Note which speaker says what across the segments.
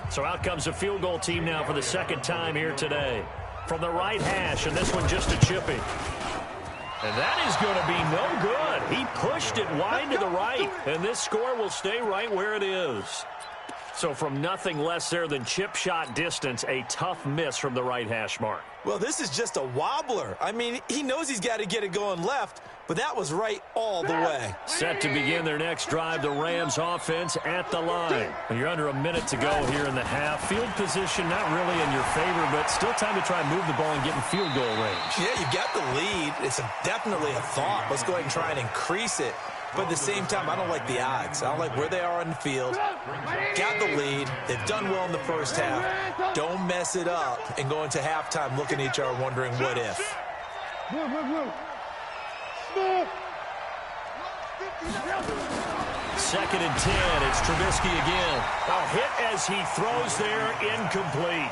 Speaker 1: So out comes a field goal team now for the second time here today. From the right hash, and this one just a chipping. And that is going to be no good. He pushed it wide to the right, and this score will stay right where it is. So from nothing less there than chip shot distance, a tough miss from the right hash mark.
Speaker 2: Well, this is just a wobbler. I mean, he knows he's got to get it going left, but that was right all the way.
Speaker 1: Set to begin their next drive, the Rams offense at the line. And you're under a minute to go here in the half. Field position not really in your favor, but still time to try and move the ball and get in field goal range.
Speaker 2: Yeah, you've got the lead. It's definitely a thought. Let's go ahead and try and increase it. But at the same time, I don't like the odds. I don't like where they are on the field. Got the lead. They've done well in the first half. Don't mess it up and go into halftime looking at each other wondering what if.
Speaker 1: Second and 10. It's Trubisky again. A hit as he throws there, incomplete.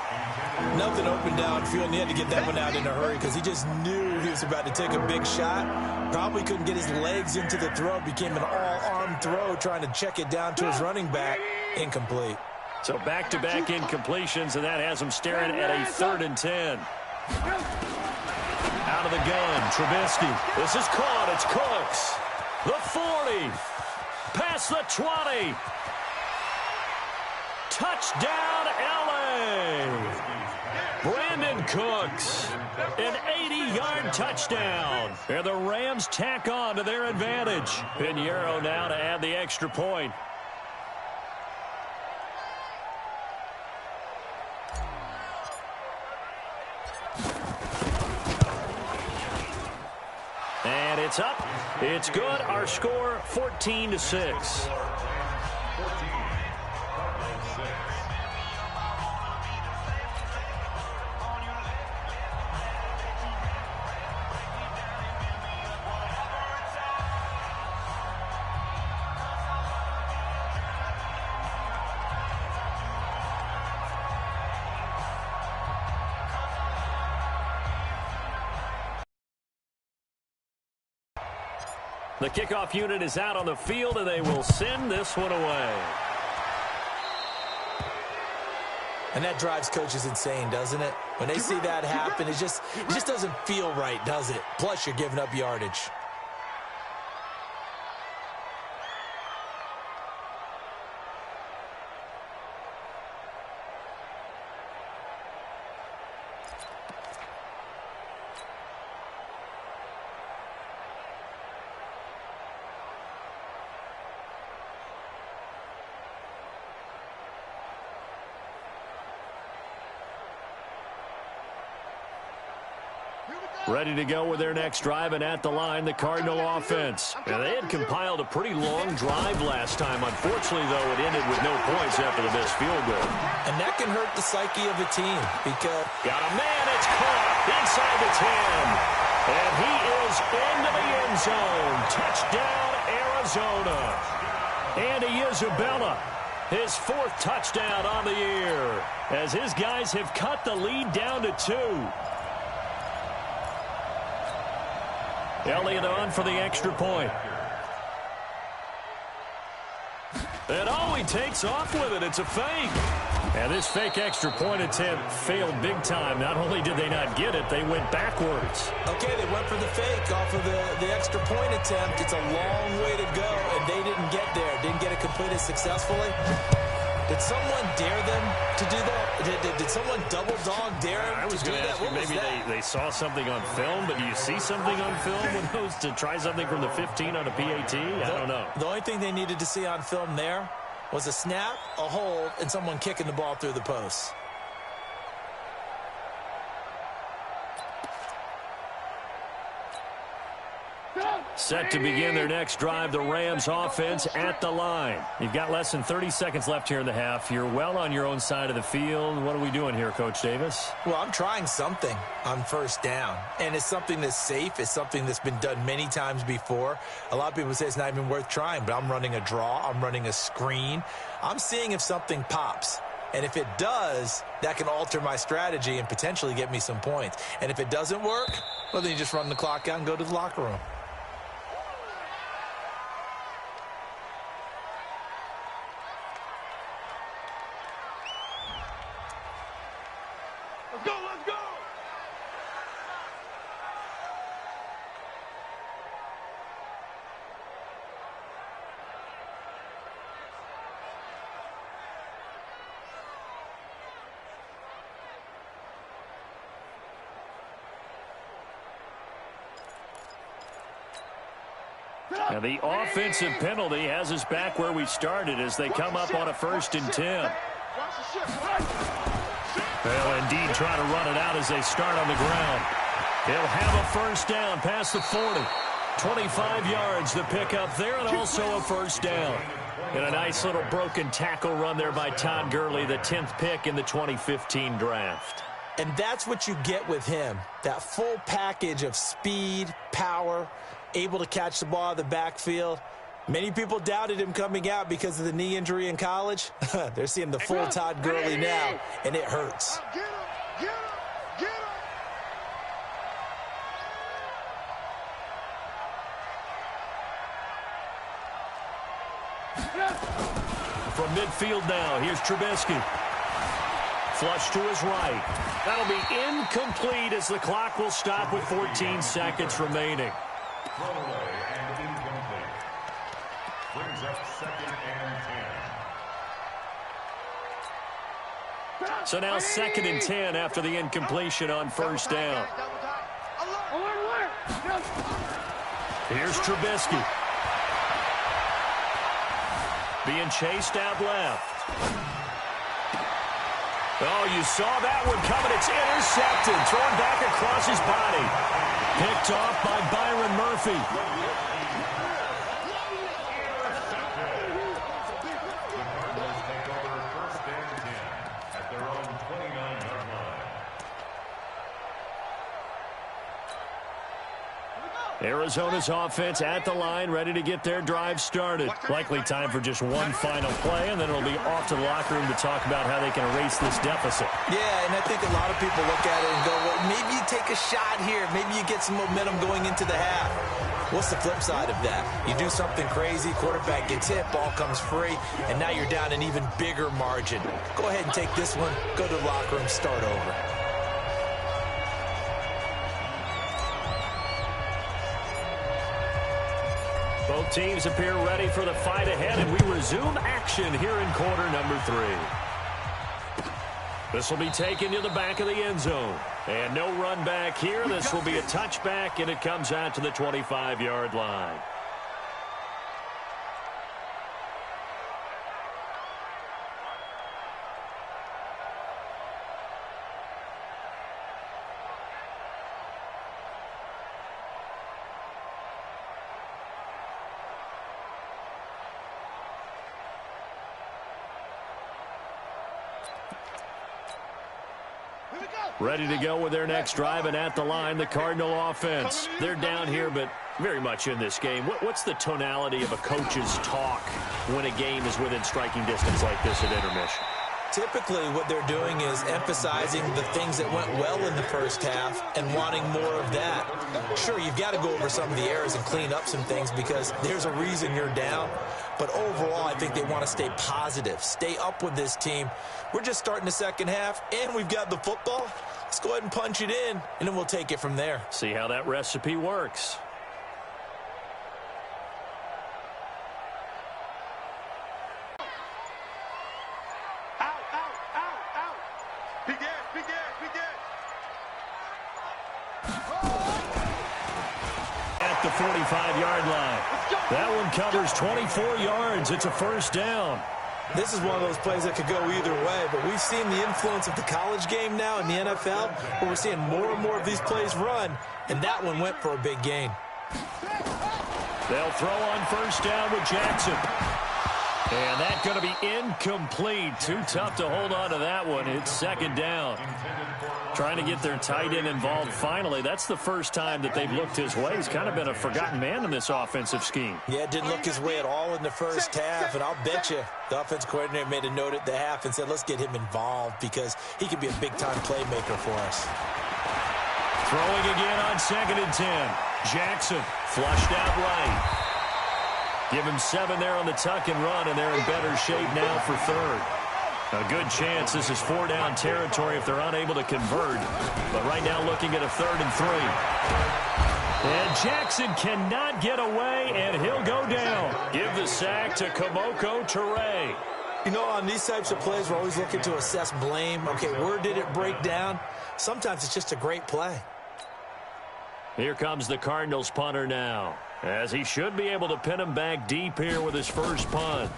Speaker 2: Nothing open downfield, and he had to get that one out in a hurry because he just knew he was about to take a big shot. Probably couldn't get his legs into the throw. Became an all-arm throw trying to check it down to his running back. Incomplete.
Speaker 1: So back-to-back incompletions, and that has him staring at a 3rd and 10. Out of the gun, Trubisky. This is caught. It's Cooks. The 40. Past the 20. Touchdown, L.A. Brandon Cooks. An 80-yard touchdown. And the Rams tack on to their advantage. Pinheiro now to add the extra point. And it's up. It's good. Our score, 14-6. The kickoff unit is out on the field, and they will send this one away.
Speaker 2: And that drives coaches insane, doesn't it? When they see that happen, it just doesn't feel right, does it? Plus, you're giving up yardage.
Speaker 1: Ready to go with their next drive, and at the line, the Cardinal offense. Now, they had compiled a pretty long drive last time. Unfortunately, though, it ended with no points after the missed field goal.
Speaker 2: And that can hurt the psyche of a team because...
Speaker 1: Got a man, it's caught inside the 10. And he is into the end zone. Touchdown, Arizona. Andy Isabella, his 4th touchdown on the year, as his guys have cut the lead down to 2. Elliott on for the extra point. And oh, he takes off with it. It's a fake. And this fake extra point attempt failed big time. Not only did they not get it, they went backwards.
Speaker 2: Okay, they went for the fake off of the extra point attempt. It's a long way to go, and they didn't get there. Didn't get it completed successfully. Did someone dare them to do that? Did someone double dog dare them
Speaker 1: I was
Speaker 2: to do
Speaker 1: going to
Speaker 2: that?
Speaker 1: ask you, maybe they saw something on film, but do you see something on film when those to try something from the 15 on a PAT? I don't know.
Speaker 2: The only thing they needed to see on film there was a snap, a hold, and someone kicking the ball through the post.
Speaker 1: Set to begin their next drive, the Rams offense at the line. You've got less than 30 seconds left here in the half. You're well on your own side of the field. What are we doing here, Coach Davis?
Speaker 2: Well, I'm trying something on first down, and it's something that's safe. It's something that's been done many times before. A lot of people say it's not even worth trying, but I'm running a draw. I'm running a screen. I'm seeing if something pops. And if it does, that can alter my strategy and potentially get me some points. And if it doesn't work, well, then you just run the clock out and go to the locker room.
Speaker 3: Let's go, let's go.
Speaker 1: And the offensive penalty has us back where we started as they come up on a 1st and 10. They'll indeed try to run it out as they start on the ground. He'll have a 1st down past the 40. 25 yards to pick up there, and also a 1st down. And a nice little broken tackle run there by Todd Gurley, the 10th pick in the 2015 draft.
Speaker 2: And that's what you get with him, that full package of speed, power, able to catch the ball out of the backfield. Many people doubted him coming out because of the knee injury in college. They're seeing the full Todd Gurley now, and it hurts.
Speaker 3: Get him, get him, get him.
Speaker 1: From midfield now, here's Trubisky. Flush to his right. That'll be incomplete as the clock will stop with 14 seconds remaining.
Speaker 4: Throwaway and incomplete. Brings up 2nd and 10.
Speaker 1: So now 2nd and 10 after the incompletion on 1st down. Here's Trubisky. Being chased out left. Oh, you saw that one coming. It's intercepted. Thrown back across his body. Picked off by Byron Murphy. Arizona's offense at the line, ready to get their drive started. Likely time for just one final play, and then it'll be off to the locker room to talk about how they can erase this deficit.
Speaker 2: Yeah, and I think a lot of people look at it and go, well, maybe you take a shot here. Maybe you get some momentum going into the half. What's the flip side of that? You do something crazy, quarterback gets hit, ball comes free, and now you're down an even bigger margin. Go ahead and take this one, go to the locker room, start over.
Speaker 1: Both teams appear ready for the fight ahead, and we resume action here in quarter number 3. This will be taken to the back of the end zone. And no run back here. This will be a touchback, and it comes out to the 25-yard line. Ready to go with their next drive, and at the line, the Cardinal offense. They're down here, but very much in this game. What's the tonality of a coach's talk when a game is within striking distance like this at intermission?
Speaker 2: Typically, what they're doing is emphasizing the things that went well in the first half and wanting more of that. Sure, you've got to go over some of the errors and clean up some things because there's a reason you're down. But overall, I think they want to stay positive, stay up with this team. We're just starting the second half, and we've got the football. Let's go ahead and punch it in, and then we'll take it from there.
Speaker 1: See how that recipe works. At the 45-yard line. That one covers 24 yards. It's a first down.
Speaker 2: This is one of those plays that could go either way, but we've seen the influence of the college game now in the NFL, where we're seeing more and more of these plays run, and that one went for a big gain.
Speaker 1: They'll throw on first down with Jackson. And that's going to be incomplete. Too tough to hold on to that one. It's second down. Trying to get their tight end involved finally. That's the first time that they've looked his way. He's kind of been a forgotten man in this offensive scheme.
Speaker 2: Yeah, didn't look his way at all in the first half. And I'll bet you the offense coordinator made a note at the half and said, let's get him involved because he could be a big-time playmaker for us.
Speaker 1: Throwing again on 2nd and 10. Jackson flushed out right. Give him 7 there on the tuck and run, and they're in better shape now for third. A good chance this is 4-down territory if they're unable to convert. But right now looking at a 3rd and 3. And Jackson cannot get away, and he'll go down. Give the sack to Kamoko Toure.
Speaker 2: You know, on these types of plays, we're always looking to assess blame. Okay, where did it break down? Sometimes it's just a great play.
Speaker 1: Here comes the Cardinals punter now, as he should be able to pin him back deep here with his first punt.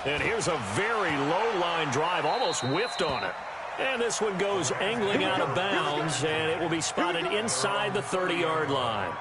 Speaker 1: And here's a very low-line drive, almost whiffed on it. And this one goes angling out of bounds, and it will be spotted inside the 30-yard line.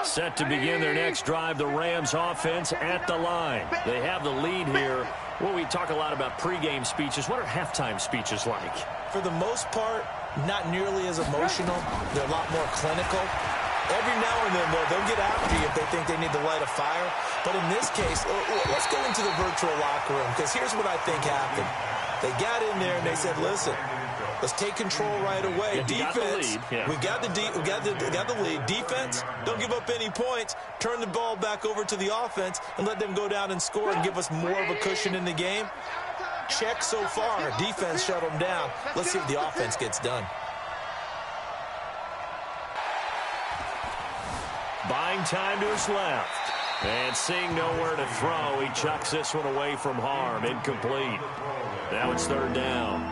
Speaker 1: Set to begin their next drive, the Rams offense at the line. They have the lead here. Well, we talk a lot about pregame speeches. What are halftime speeches like?
Speaker 2: For the most part, not nearly as emotional. They're a lot more clinical. Every now and then, they'll get after you if they think they need to light a fire. But in this case, let's go into the virtual locker room, because here's what I think happened. They got in there and they said, listen, let's take control right away. Defense, we got the lead. Defense, don't give up any points. Turn the ball back over to the offense and let them go down and score and give us more of a cushion in the game. Check so far. Defense shut them down. Let's see if the offense gets done.
Speaker 1: Buying time to his left. And seeing nowhere to throw, he chucks this one away from harm. Incomplete. Now it's 3rd down.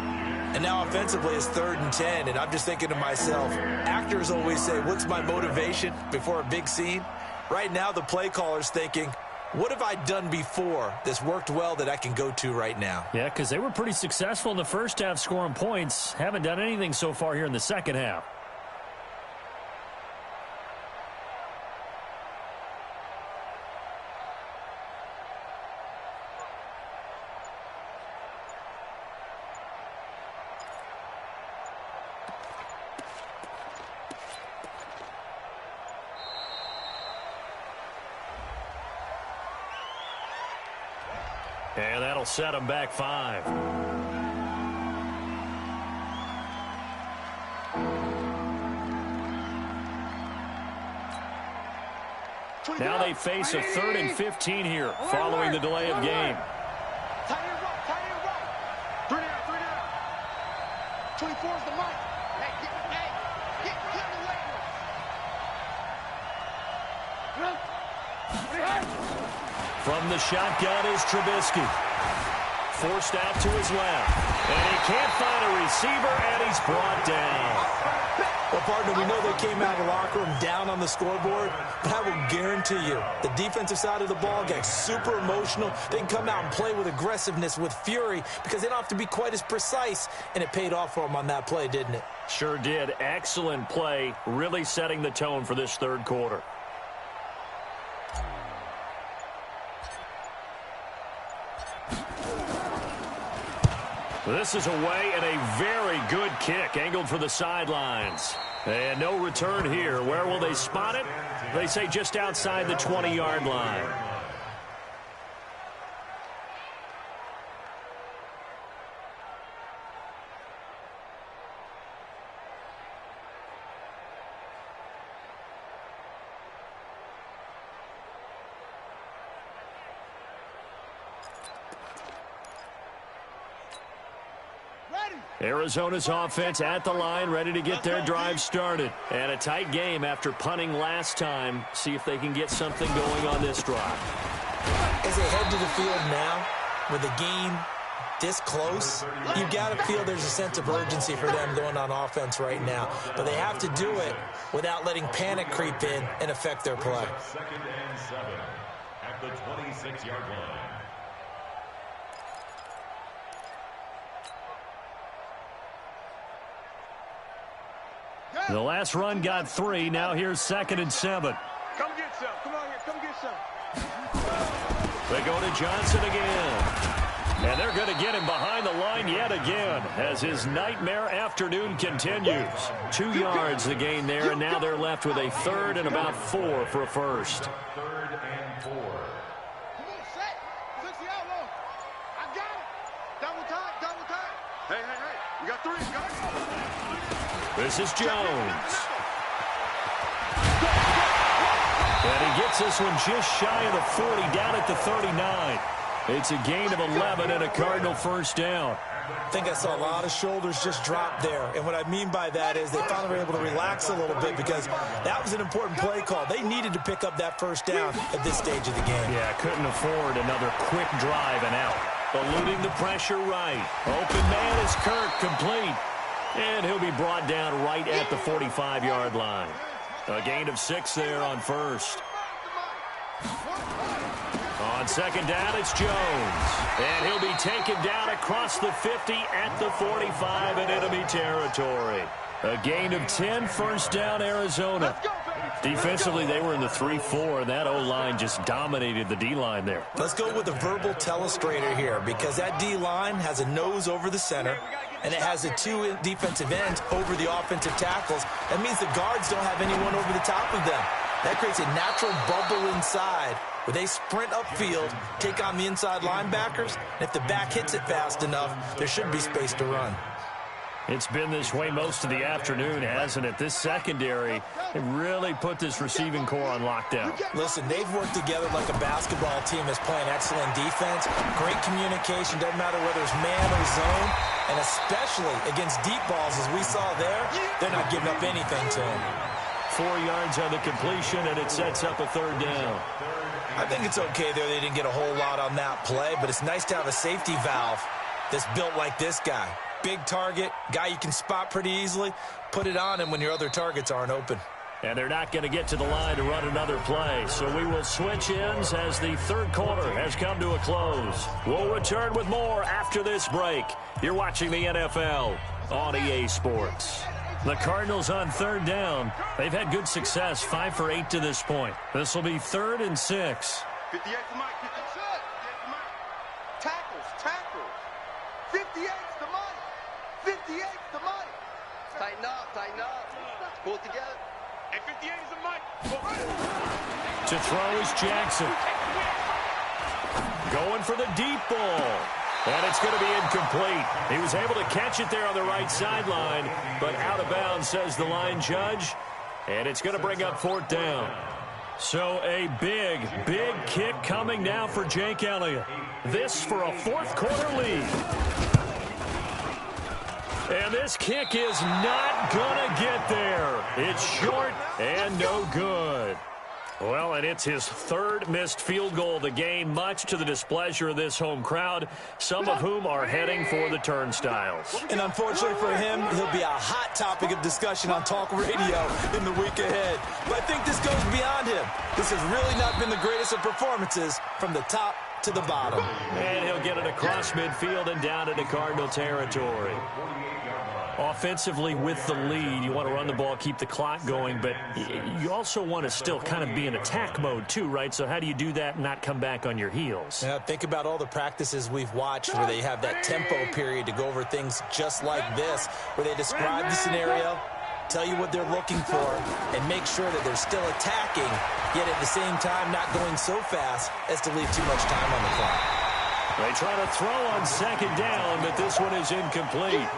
Speaker 2: And now offensively it's 3rd and 10, and I'm just thinking to myself, actors always say, what's my motivation before a big scene? Right now the play caller's thinking, what have I done before that's worked well that I can go to right now?
Speaker 5: Yeah, because they were pretty successful in the first half scoring points. Haven't done anything so far here in the second half.
Speaker 1: And that'll set them back 5. Now they face a 3rd and 15 here following the delay of game.
Speaker 3: Tight end right. 3 down. 24 is the mic. Get away.
Speaker 1: From the shotgun is Trubisky. Forced out to his left. And he can't find a receiver, and he's brought down.
Speaker 2: Well, partner, we know they came out of the locker room down on the scoreboard, but I will guarantee you the defensive side of the ball gets super emotional. They can come out and play with aggressiveness, with fury, because they don't have to be quite as precise, and it paid off for them on that play, didn't it?
Speaker 1: Sure did. Excellent play, really setting the tone for this 3rd quarter. This is away and a very good kick angled for the sidelines. And no return here. Where will they spot it? They say just outside the 20-yard line. Arizona's offense at the line, ready to get their drive started. And a tight game after punting last time. See if they can get something going on this drive.
Speaker 2: As they head to the field now, with the game this close, you've got to feel there's a sense of urgency for them going on offense right now. But they have to do it without letting panic creep in and affect their play.
Speaker 4: 2nd and 7 at the 26-yard line.
Speaker 5: The last run got 3. Now here's 2nd and 7.
Speaker 3: Come get some. Come on here. Come get some.
Speaker 1: They go to Johnson again. And they're going to get him behind the line yet again as his nightmare afternoon continues. 2 yards the gain there, and now they're left with a 3rd and about 4 for a first.
Speaker 4: 3rd and 4.
Speaker 3: Come on, set. 60 out low. I got it. Double time. Double time. Hey, hey, hey. We got 3. We got it.
Speaker 1: This is Jones. And he gets this one just shy of the 40, down at the 39. It's a gain of 11 and a Cardinal first down.
Speaker 2: I think I saw a lot of shoulders just drop there. And what I mean by that is they finally were able to relax a little bit because that was an important play call. They needed to pick up that first down at this stage of the game.
Speaker 1: Yeah, couldn't afford another quick drive and out. Eluding the pressure right. Open man is Kirk, complete. And he'll be brought down right at the 45-yard line. A gain of 6 there on first. On second down, it's Jones. And he'll be taken down across the 50 at the 45 in enemy territory. A gain of 10, first down, Arizona. Defensively, they were in the 3-4, and that O-line just dominated the D-line there.
Speaker 2: Let's go with a verbal telestrator here because that D-line has a nose over the center, and it has the 2 defensive ends over the offensive tackles. That means the guards don't have anyone over the top of them. That creates a natural bubble inside where they sprint upfield, take on the inside linebackers, and if the back hits it fast enough, there should be space to run.
Speaker 5: It's been this way most of the afternoon, hasn't it? This secondary really put this receiving core on lockdown.
Speaker 2: Listen, they've worked together like a basketball team that's playing excellent defense. Great communication, doesn't matter whether it's man or zone. And especially against deep balls, as we saw there, they're not giving up anything to them.
Speaker 1: 4 yards on the completion, and it sets up a 3rd down.
Speaker 2: I think it's okay there. They didn't get a whole lot on that play, but it's nice to have a safety valve that's built like this guy. Big target, guy you can spot pretty easily. Put it on him when your other targets aren't open.
Speaker 1: And they're not going to get to the line to run another play. So we will switch ends as the 3rd quarter has come to a close. We'll return with more after this break. You're watching the NFL on EA Sports. The Cardinals on 3rd down. They've had good success, 5 for 8 to this point. This will be 3rd and 6.
Speaker 3: 58 to Mike. 58 to Mike. Tackles. 58 to Mike. 58 to Mike.
Speaker 6: Tighten up. Pull it together.
Speaker 3: And 58 is a Mike.
Speaker 1: To throw is Jackson. Going for the deep ball. And it's going to be incomplete. He was able to catch it there on the right sideline, but out of bounds, says the line judge. And it's going to bring up 4th down. So a big kick coming now for Jake Elliott. This for a 4th quarter lead. And this kick is not going to get there. It's short and no good. Well, and it's his 3rd missed field goal of the game, much to the displeasure of this home crowd, some of whom are heading for the turnstiles.
Speaker 2: And unfortunately for him, he'll be a hot topic of discussion on talk radio in the week ahead. But I think this goes beyond him. This has really not been the greatest of performances from the top to the bottom.
Speaker 1: And he'll get it across midfield and down into Cardinal territory. Offensively with the lead, you want to run the ball, keep the clock going, but you also want to still kind of be in attack mode too, right? So how do you do that and not come back on your heels?
Speaker 2: Yeah, think about all the practices we've watched where they have that tempo period to go over things just like this, where they describe the scenario, tell you what they're looking for, and make sure that they're still attacking, yet at the same time not going so fast as to leave too much time on the clock.
Speaker 1: They try to throw on 2nd down, but this one is incomplete.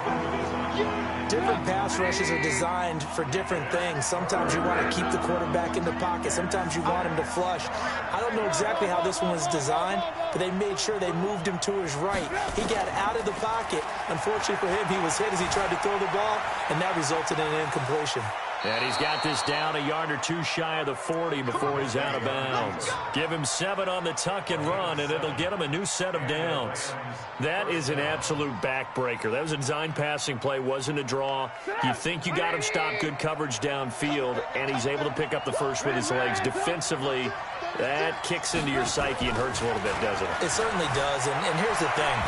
Speaker 2: Different pass rushes are designed for different things. Sometimes you want to keep the quarterback in the pocket. Sometimes you want him to flush. I don't know exactly how this one was designed, but they made sure they moved him to his right. He got out of the pocket. Unfortunately for him, he was hit as he tried to throw the ball, and that resulted in an incompletion.
Speaker 5: And he's got this down a yard or two shy of the 40 before he's out of bounds. Give him 7 on the tuck and run, and it'll get him a new set of downs. That is an absolute backbreaker. That was a design passing play, wasn't a draw. You think you got him stopped, good coverage downfield, and he's able to pick up the first with his legs. Defensively, that kicks into your psyche and hurts a little bit, doesn't it?
Speaker 2: It certainly does, and here's the thing.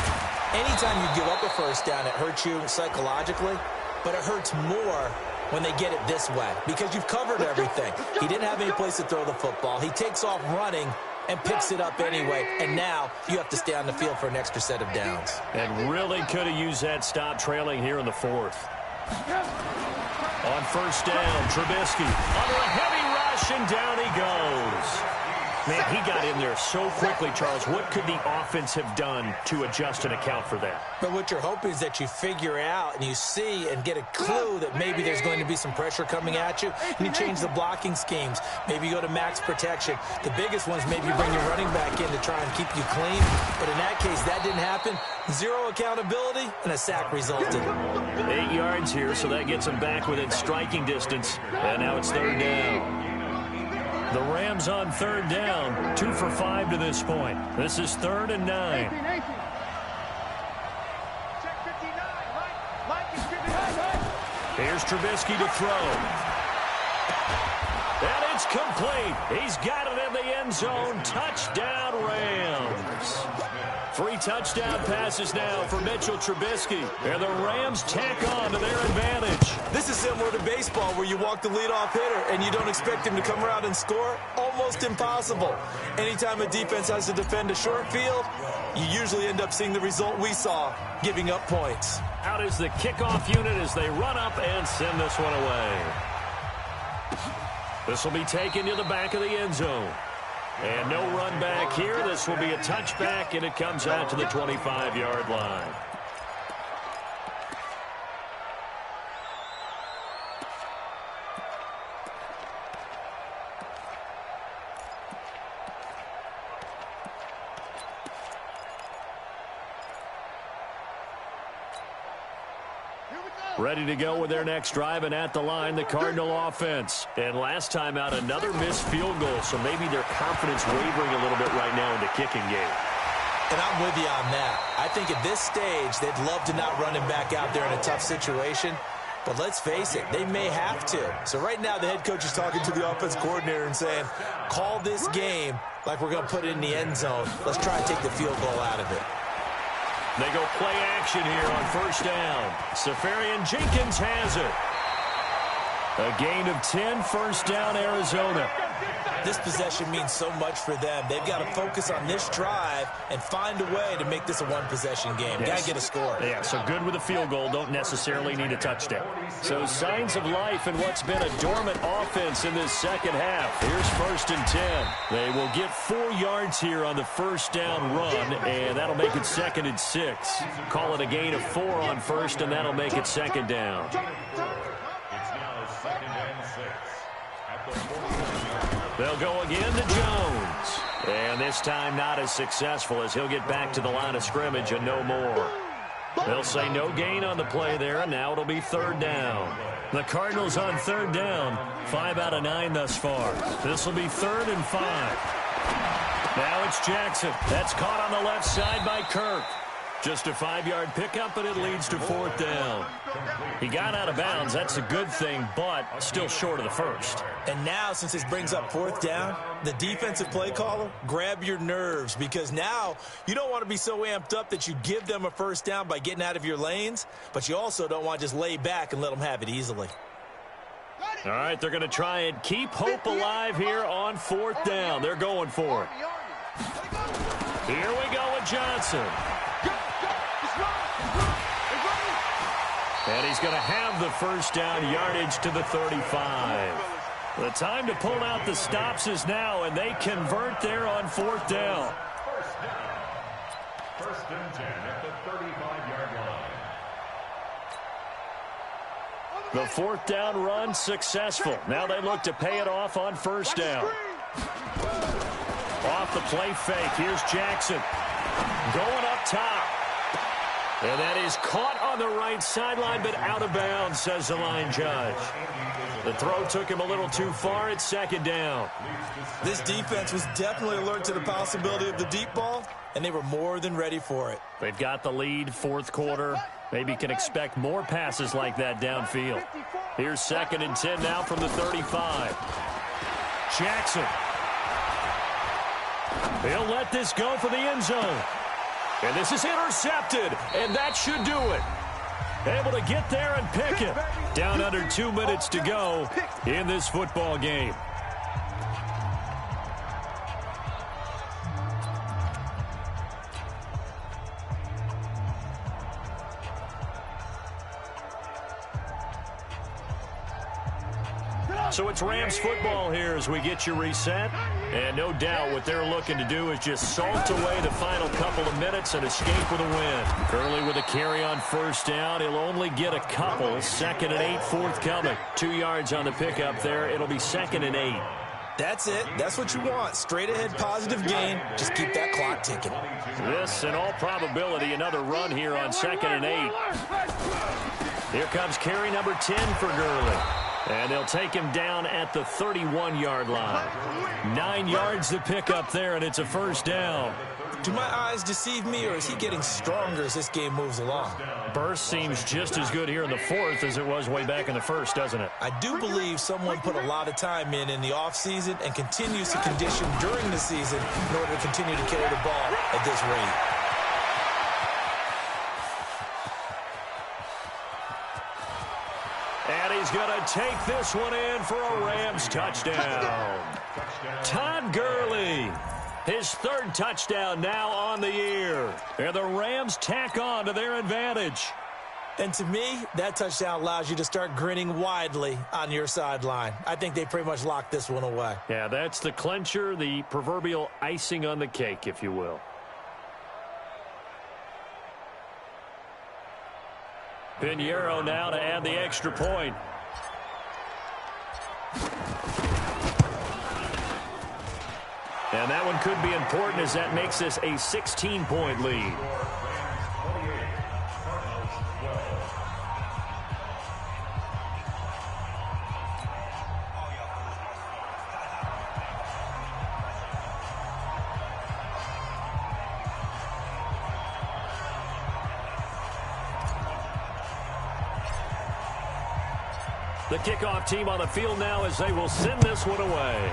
Speaker 2: Anytime you give up a first down, it hurts you psychologically, but it hurts more when they get it this way because you've covered everything. He didn't have any place to throw the football. He takes off running and picks it up anyway, and now you have to stay on the field for an extra set of downs.
Speaker 5: And really could have used that stop trailing here in the 4th. On first down, Trubisky under a heavy rush, and down he goes. Man, he got in there so quickly, Charles. What could the offense have done to adjust and account for that?
Speaker 2: But what you're hoping is that you figure out and you see and get a clue that maybe there's going to be some pressure coming at you, and you change the blocking schemes. Maybe you go to max protection. The biggest ones, maybe you bring your running back in to try and keep you clean. But in that case, that didn't happen. 0 accountability, and a sack resulted.
Speaker 5: 8 yards here, so that gets him back within striking distance. And now it's 3rd down. The Rams on 3rd down, 2 for 5 to this point. This is 3rd and 9. Here's Trubisky to throw. And it's complete. He's got it in the end zone. Touchdown, Rams. 3 touchdown passes now for Mitchell Trubisky. And the Rams tack on to their advantage.
Speaker 2: This is similar to baseball where you walk the leadoff hitter and you don't expect him to come around and score. Almost impossible. Anytime a defense has to defend a short field, you usually end up seeing the result we saw, giving up points.
Speaker 5: Out is the kickoff unit as they run up and send this one away. This will be taken to the back of the end zone. And no run back here. This will be a touchback, and it comes out to the 25-yard line. Ready to go with their next drive, and at the line, the Cardinal offense. And last time out, another missed field goal, so maybe their confidence wavering a little bit right now in the kicking game.
Speaker 2: And I'm with you on that. I think at this stage, they'd love to not run him back out there in a tough situation. But let's face it, they may have to. So right now, the head coach is talking to the offense coordinator and saying, call this game like we're going to put it in the end zone. Let's try and take the field goal out of it.
Speaker 5: They go play action here on first down. Safarian Jenkins has it. A gain of 10, first down, Arizona.
Speaker 2: This possession means so much for them. They've got to focus on this drive and find a way to make this a one-possession game.
Speaker 5: Yes.
Speaker 2: Got to get a score.
Speaker 5: Yeah, so good with a field goal. Don't necessarily need a touchdown. So signs of life in what's been a dormant offense in this second half. Here's 1st and 10. They will get 4 yards here on the first down run, and that'll make it 2nd and 6. Call it a gain of 4 on first, and that'll make it 2nd down.
Speaker 4: It's now 2nd and 6 at the 40.
Speaker 5: They'll go again to Jones. And this time not as successful as he'll get back to the line of scrimmage and no more. They'll say no gain on the play there, and now it'll be 3rd down. The Cardinals on 3rd down, 5 out of 9 thus far. This will be 3rd and 5. Now it's Jackson. That's caught on the left side by Kirk. Just a 5-yard pickup, and it leads to 4th down. He got out of bounds. That's a good thing, but still short of the first.
Speaker 2: And now, since this brings up 4th down, the defensive play caller, grab your nerves, because now you don't want to be so amped up that you give them a first down by getting out of your lanes, but you also don't want to just lay back and let them have it easily.
Speaker 5: All right, they're going to try and keep hope alive here on 4th down. They're going for it. Here we go with Johnson. And he's going to have the first down, yardage to the 35. The time to pull out the stops is now, and they convert there on 4th down.
Speaker 4: First and 10 at the 35-yard line.
Speaker 5: The 4th down run successful. Now they look to pay it off on first down. Off the play fake. Here's Jackson. Going up top.
Speaker 1: And that is caught on the right sideline, but out of bounds, says the line judge. The throw took him a little too far. It's second down.
Speaker 2: This defense was definitely alert to the possibility of the deep ball, and they were more than ready for it.
Speaker 1: They've got the lead, fourth quarter. Maybe can expect more passes like that downfield. Here's 2nd and 10 now from the 35. Jackson. He'll let this go for the end zone. And this is intercepted, and that should do it. Able to get there and pick it. Down under 2 minutes to go in this football game. So it's Rams football here as we get you reset. And no doubt what they're looking to do is just salt away the final couple of minutes and escape with a win. Curley with a carry on first down. He'll only get a couple. 2nd and 8 forthcoming. 2 yards on the pickup there. It'll be 2nd and 8.
Speaker 2: That's it. That's what you want. Straight ahead positive gain. Just keep that clock ticking.
Speaker 1: This, in all probability, another run here on 2nd and 8. Here comes carry number 10 for Gurley. And they'll take him down at the 31-yard line. 9 yards to pick up there, and it's a first down.
Speaker 2: Do my eyes deceive me, or is he getting stronger as this game moves along?
Speaker 1: Burst seems just as good here in the fourth as it was way back in the first, doesn't it?
Speaker 2: I do believe someone put a lot of time in the offseason and continues to condition during the season in order to continue to carry the ball at this rate.
Speaker 1: And he's going to take this one in for a Rams touchdown. Todd Gurley, his 3rd touchdown now on the year. And the Rams tack on to their advantage.
Speaker 2: And to me, that touchdown allows you to start grinning widely on your sideline. I think they pretty much locked this one away.
Speaker 1: Yeah, that's the clincher, the proverbial icing on the cake, if you will. Pinheiro now to add the extra point. And that one could be important as that makes this a 16-point lead. The kickoff team on the field now as they will send this one away.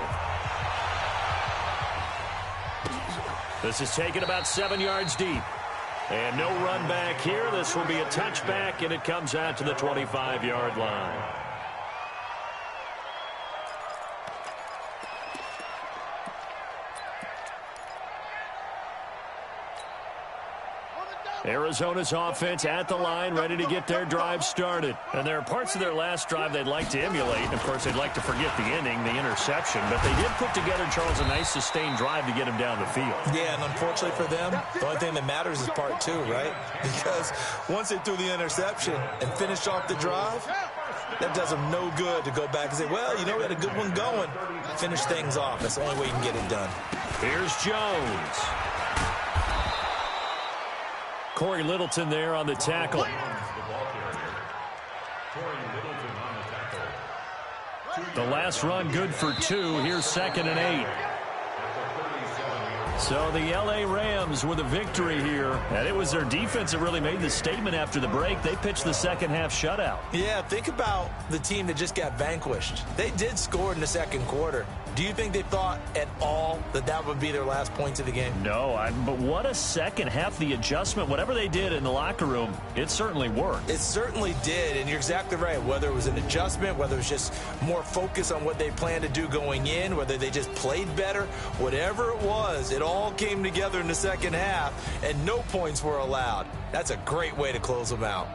Speaker 1: This is taken about 7 yards deep. And no run back here. This will be a touchback, and it comes out to the 25-yard line. Arizona's offense at the line, ready to get their drive started. And there are parts of their last drive they'd like to emulate. And of course, they'd like to forget the inning, the interception. But they did put together, Charles, a nice sustained drive to get him down the field.
Speaker 2: Yeah, and unfortunately for them, the only thing that matters is part 2, right? Because once they threw the interception and finished off the drive, that does them no good to go back and say, well, you know, we had a good one going. Finish things off. That's the only way you can get it done.
Speaker 1: Here's Jones. Corey Littleton there on the tackle. The last run good for 2. Here's 2nd and 8. So the L.A. Rams with a victory here. And it was their defense that really made the statement after the break. They pitched the second half shutout.
Speaker 2: Yeah, think about the team that just got vanquished. They did score in the second quarter. Do you think they thought at all that that would be their last points of the game?
Speaker 1: No, but what a second half. The adjustment, whatever they did in the locker room, it certainly worked.
Speaker 2: It certainly did, and you're exactly right. Whether it was an adjustment, whether it was just more focus on what they planned to do going in, whether they just played better, whatever it was, it all came together in the second half, and no points were allowed. That's a great way to close them out.